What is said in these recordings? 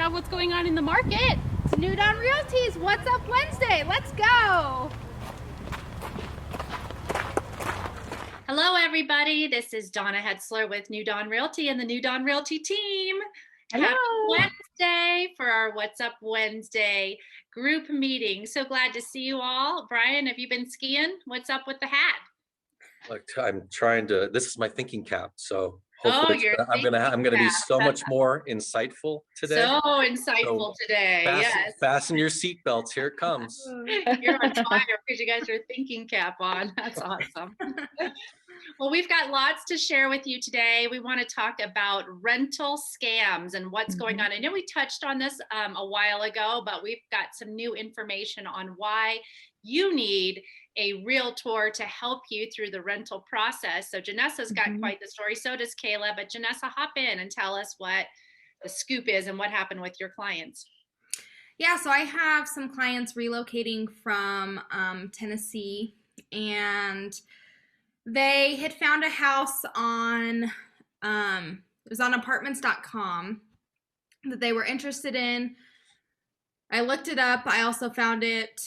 out what's going on in the market. It's New Dawn Realty's What's Up Wednesday. Let's go. Hello, everybody. This is Donna Hetzler with New Dawn Realty and the New Dawn Realty team. Hello. Happy Wednesday for our What's Up Wednesday group meeting. So glad to see you all. Brian, have you been skiing? What's up with the hat? Look, I'm trying to, this is my thinking cap. So hopefully I'm gonna be so much more insightful today. So insightful today. Yes. Fasten your seatbelts. Here it comes. You're on fire because you guys are thinking cap on. That's awesome. Well, we've got lots to share with you today. We want to talk about rental scams and what's going on. I know we touched on this a while ago, but we've got some new information on why you need a realtor to help you through the rental process. So Janessa's got quite the story. So does Kayla. But Janessa, hop in and tell us what the scoop is and what happened with your clients. Yeah, so I have some clients relocating from Tennessee, and they had found a house on, it was on apartments.com that they were interested in. I looked it up. I also found it,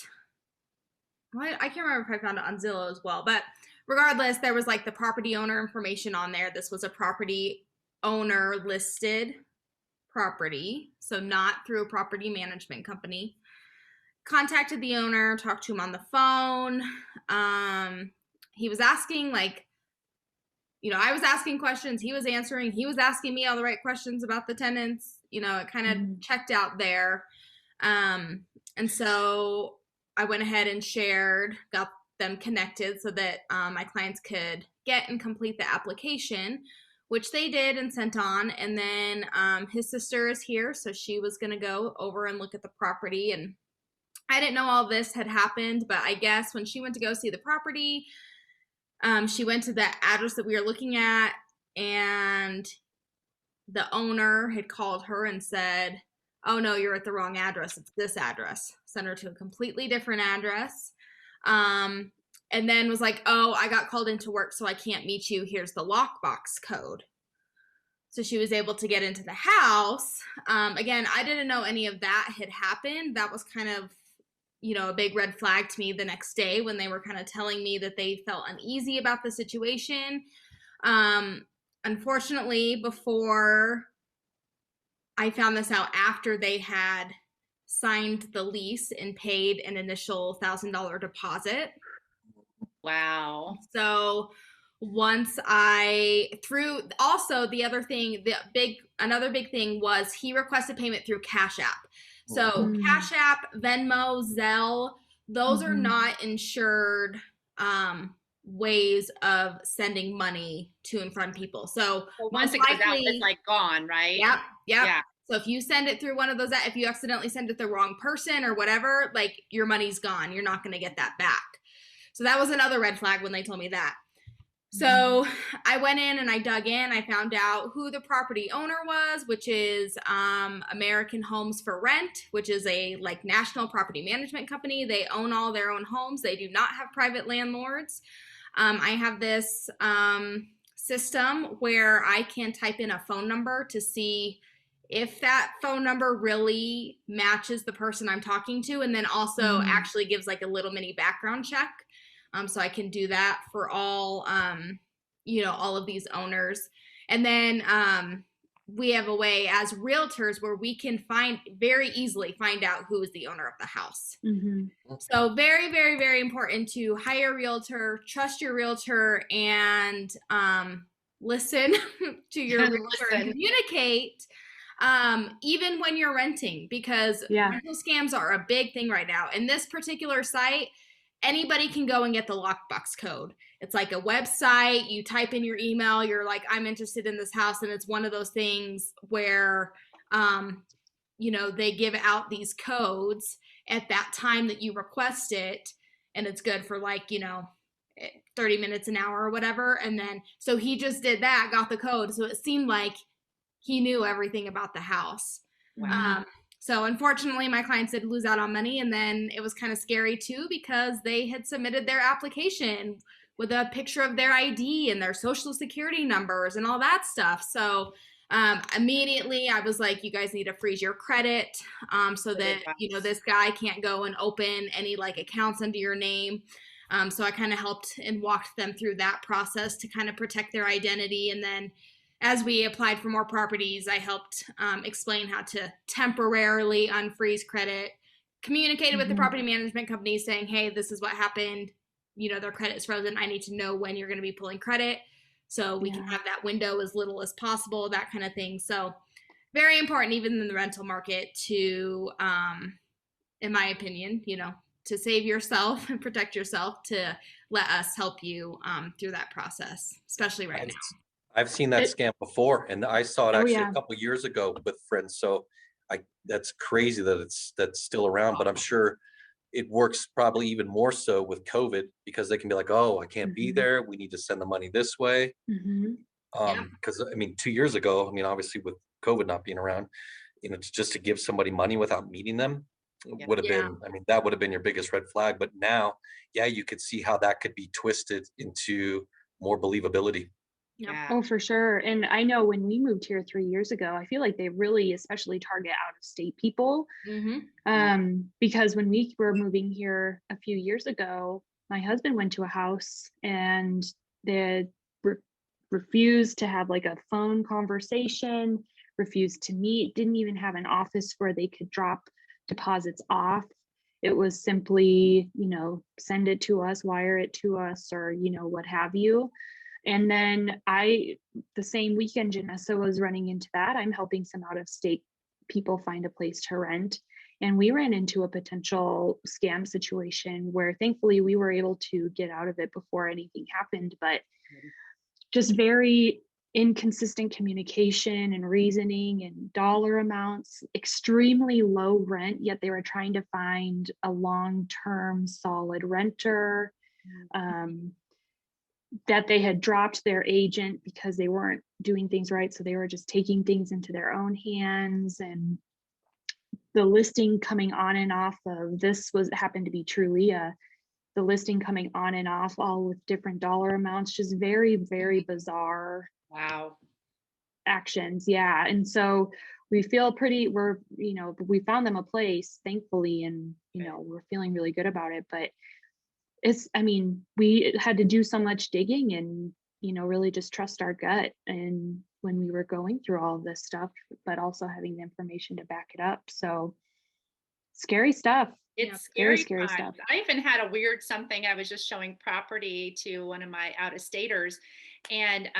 I can't remember if I found it on Zillow as well, but regardless, there was like the property owner information on there. This was a property owner listed property, so not through a property management company. Contacted the owner, talked to him on the phone. He was asking, like, you know, I was asking questions, he was answering, he was asking me all the right questions about the tenants. You know, it kind of checked out there. And so I went ahead and got them connected so that my clients could get and complete the application, which they did and sent on. And then his sister is here, so she was going to go over and look at the property. And I didn't know all this had happened, but I guess when she went to go see the property, she went to the address that we were looking at, and the owner had called her and said, "Oh no, you're at the wrong address. It's this address." Sent her to a completely different address. And then was like, "Oh, I got called into work, so I can't meet you. Here's the lockbox code." So she was able to get into the house. Again, I didn't know any of that had happened. That was kind of, you know, a big red flag to me the next day when they were kind of telling me that they felt uneasy about the situation. Unfortunately, before I found this out after they had signed the lease and paid an initial $1,000 deposit. Wow. So once also the other thing, another big thing was he requested payment through Cash App. So Cash App, Venmo, Zelle, those are not insured ways of sending money to and from people. So once it goes out, it's like gone, right? Yep. Yeah. So if you send it through one of those, if you accidentally send it to the wrong person or whatever, like your money's gone. You're not going to get that back. So that was another red flag when they told me that. So I went in and I dug in. I found out who the property owner was, which is American Homes for Rent, which is a like national property management company. They own all their own homes. They do not have private landlords. I have this system where I can type in a phone number to see if that phone number really matches the person I'm talking to, and then also actually gives like a little mini background check. So I can do that for all, you know, all of these owners. And then we have a way as realtors where we can very easily find out who is the owner of the house. So very, very, very important to hire a realtor, trust your realtor, and listen to your realtor and communicate. Even when you're renting, because rental scams are a big thing right now. In this particular site, anybody can go and get the lockbox code. It's like a website. You type in your email. You're like, "I'm interested in this house." And it's one of those things where, you know, they give out these codes at that time that you request it. And it's good for like, you know, 30 minutes, an hour or whatever. And then, so he just did that, got the code. So it seemed like he knew everything about the house. Wow. So unfortunately, my clients did lose out on money, and then it was kind of scary too because they had submitted their application with a picture of their ID and their social security numbers and all that stuff. So Immediately I was like, you guys need to freeze your credit, so that, this guy can't go and open any like accounts under your name. So I kind of helped and walked them through that process to kind of protect their identity. And then as we applied for more properties, I helped explain how to temporarily unfreeze credit, communicated with the property management company saying, hey, this is what happened. Their credit's frozen. I need to know when you're going to be pulling credit so we can have that window as little as possible, that kind of thing. So very important, even in the rental market, to, in my opinion, to save yourself and protect yourself, to let us help you through that process, especially right now. I've seen that scam before, and I saw it actually a couple years ago with friends. So that's crazy that that's still around, but I'm sure it works probably even more so with COVID, because they can be like, oh, I can't be there. We need to send the money this way. Because I mean, 2 years ago, I mean, obviously with COVID not being around, just to give somebody money without meeting them would have been, I mean, that would have been your biggest red flag. But now, you could see how that could be twisted into more believability. Yeah. Oh, for sure. And I know when we moved here 3 years ago, I feel like they really especially target out of state people. Because when we were moving here a few years ago, my husband went to a house and they refused to have like a phone conversation, refused to meet, didn't even have an office where they could drop deposits off. It was simply, send it to us, wire it to us, or, what have you. And then the same weekend, Janessa was running into that. I'm helping some out of state people find a place to rent. And we ran into a potential scam situation where thankfully we were able to get out of it before anything happened, but just very inconsistent communication and reasoning and dollar amounts, extremely low rent, yet they were trying to find a long-term solid renter. That they had dropped their agent because they weren't doing things right. So they were just taking things into their own hands, and the listing coming on and off of happened to be Trulia, the listing coming on and off all with different dollar amounts, just very, very bizarre. Wow. Actions. Yeah. And so we feel we found them a place, thankfully, and, we're feeling really good about it, but we had to do so much digging and, really just trust our gut. And when we were going through all of this stuff, but also having the information to back it up. So scary stuff. It's scary stuff. I even had a weird something. I was just showing property to one of my out-of-staters, and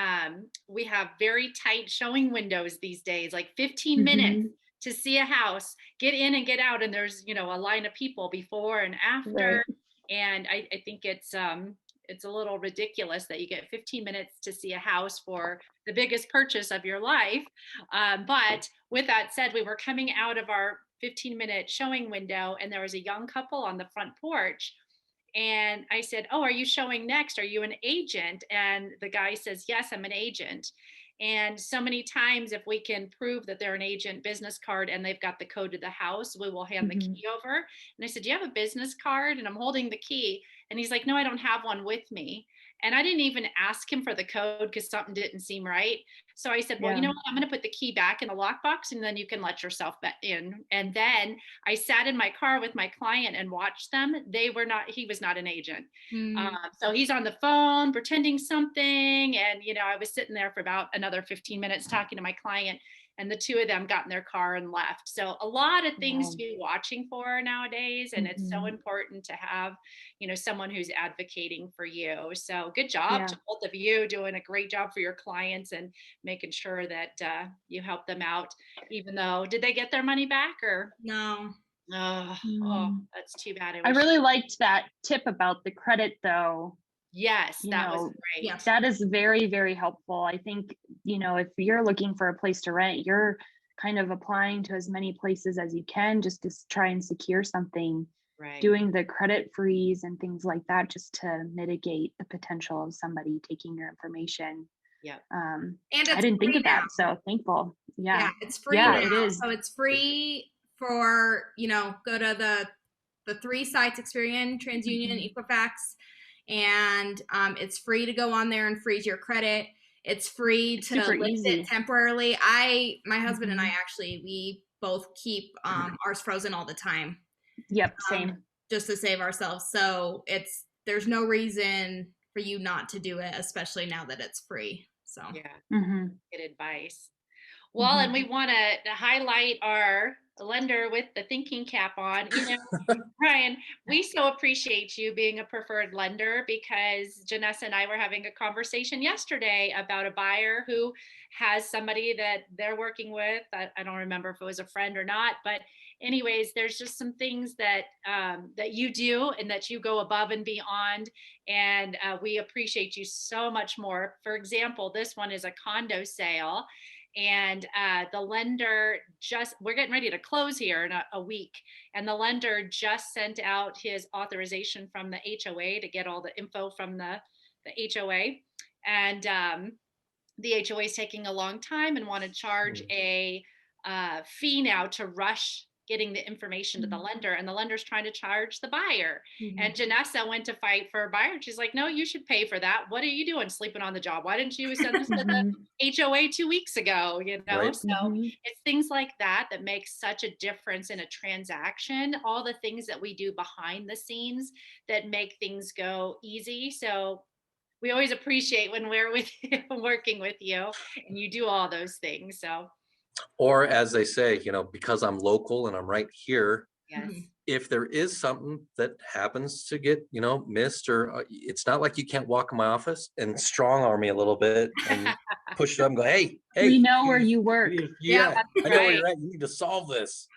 we have very tight showing windows these days, like 15 minutes to see a house, get in and get out. And there's, a line of people before and after. Right. And I think it's a little ridiculous that you get 15 minutes to see a house for the biggest purchase of your life. But with that said, we were coming out of our 15-minute showing window, and there was a young couple on the front porch. And I said, oh, are you showing next? Are you an agent? And the guy says, yes, I'm an agent. And so many times, if we can prove that they're an agent, business card, and they've got the code to the house, we will hand the key over. And I said, do you have a business card? And I'm holding the key. And he's like, no, I don't have one with me. And I didn't even ask him for the code because something didn't seem right. So I said, well, you know what? I'm going to put the key back in the lockbox, and then you can let yourself in. And then I sat in my car with my client and watched them. He was not an agent. So he's on the phone pretending something. And, I was sitting there for about another 15 minutes talking to my client, and the two of them got in their car and left. So a lot of things to be watching for nowadays. And it's so important to have, someone who's advocating for you. So good job to both of you, doing a great job for your clients and making sure that you help them out, even though, did they get their money back or? No. Oh, that's too bad. I really liked that tip about the credit though. Yes, that was great. Yes. That is very, very helpful. I think, if you're looking for a place to rent, you're kind of applying to as many places as you can just to try and secure something. Right. Doing the credit freeze and things like that just to mitigate the potential of somebody taking your information. Yeah. And I didn't think of that, so thankful. Yeah, it's free. Yeah, now. It is. So it's free for, go to the 3 sites: Experian, TransUnion, Equifax. And it's free to go on there and freeze your credit. It's free to Super lift easy. it temporarily. My husband and I actually, we both keep ours frozen all the time. Yep, same. Just to save ourselves. So there's no reason for you not to do it, especially now that it's free. So Yeah, Mm-hmm. good advice. Well, and we want to highlight our lender with the thinking cap on. Brian, we so appreciate you being a preferred lender, because Janessa and I were having a conversation yesterday about a buyer who has somebody that they're working with. I don't remember if it was a friend or not, but anyways, there's just some things that that you do and that you go above and beyond, and we appreciate you so much more. For example, this one is a condo sale. And the lender we're getting ready to close here in a week. And the lender just sent out his authorization from the HOA to get all the info from the HOA. And the HOA is taking a long time and want to charge a fee now to rush getting the information to the lender, and the lender's trying to charge the buyer. And Janessa went to fight for a buyer. She's like, no, you should pay for that. What are you doing sleeping on the job? Why didn't you send this to the HOA 2 weeks ago? Right. So it's things like that that makes such a difference in a transaction. All the things that we do behind the scenes that make things go easy. So we always appreciate when we're with you, working with you, and you do all those things. So, Or as they say, because I'm local and I'm right here, yes. if there is something that happens to get, missed, or it's not like you can't walk in my office and strong arm me a little bit and push it up and go, hey, we know where you work. Yeah, I know where right. you're at. You need to solve this.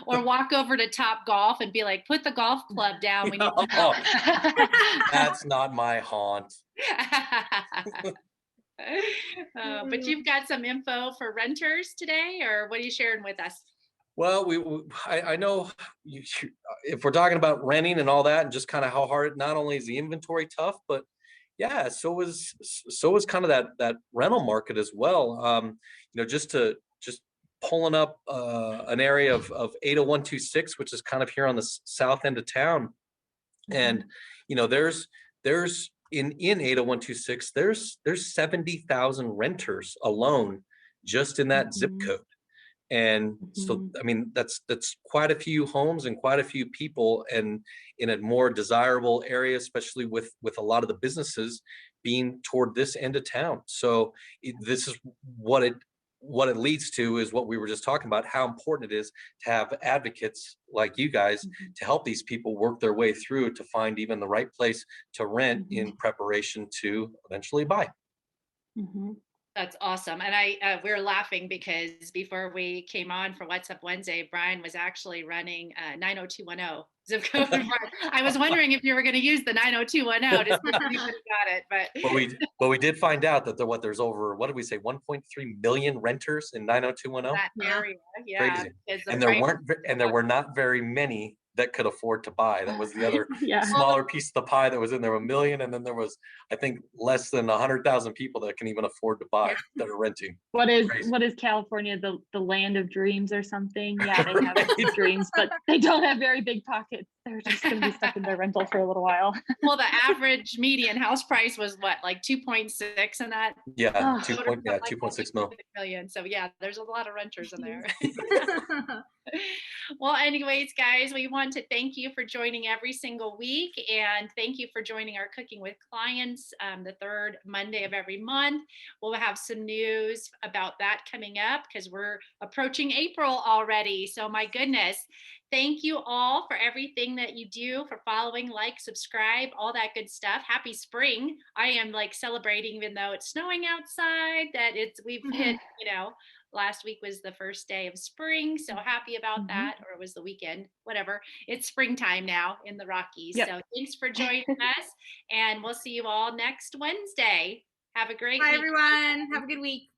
Or walk over to Top Golf and be like, put the golf club down. We need That's not my haunt. But you've got some info for renters today, or what are you sharing with us? Well, I know if we're talking about renting and all that, and just kind of how hard, not only is the inventory tough, but yeah, so is kind of that rental market as well. Just pulling up an area of 80126, which is kind of here on the south end of town, and there's in 80126 there's 70,000 renters alone just in that zip code. And so, I mean, that's quite a few homes and quite a few people, and in a more desirable area, especially with a lot of the businesses being toward this end of town. So this is what it leads to, is what we were just talking about, how important it is to have advocates like you guys to help these people work their way through to find even the right place to rent in preparation to eventually buy. That's awesome. And we were laughing because before we came on for What's Up Wednesday, Brian was actually running 90210 zip code. I was wondering if you were going to use the 90210 to see if anybody got it, but we did find out that there's over, what did we say, 1.3 million renters in 90210. That area, yeah. Crazy. And there were not very many that could afford to buy. That was the other smaller piece of the pie that was in there, 1 million, and then there was, I think, less than 100,000 people that can even afford to buy that are renting. What is California, the land of dreams or something? Yeah, they have dreams, but they don't have very big pockets. They're just going to be stuck in their rental for a little while. Well, the average median house price was what, like 2.6 in that? Yeah, 2.6 million. So yeah, there's a lot of renters in there. Well, anyways, guys, we want to thank you for joining every single week, and thank you for joining our Cooking with Clients the third Monday of every month. We'll have some news about that coming up because we're approaching April already. So my goodness, thank you all for everything that you do, for following, like, subscribe, all that good stuff. Happy spring. I am like celebrating, even though it's snowing outside, that we've hit, last week was the first day of spring. So happy about that. Or it was the weekend, whatever. It's springtime now in the Rockies. Yep. So thanks for joining us, and we'll see you all next Wednesday. Have a great week. Bye, everyone. Have a good week.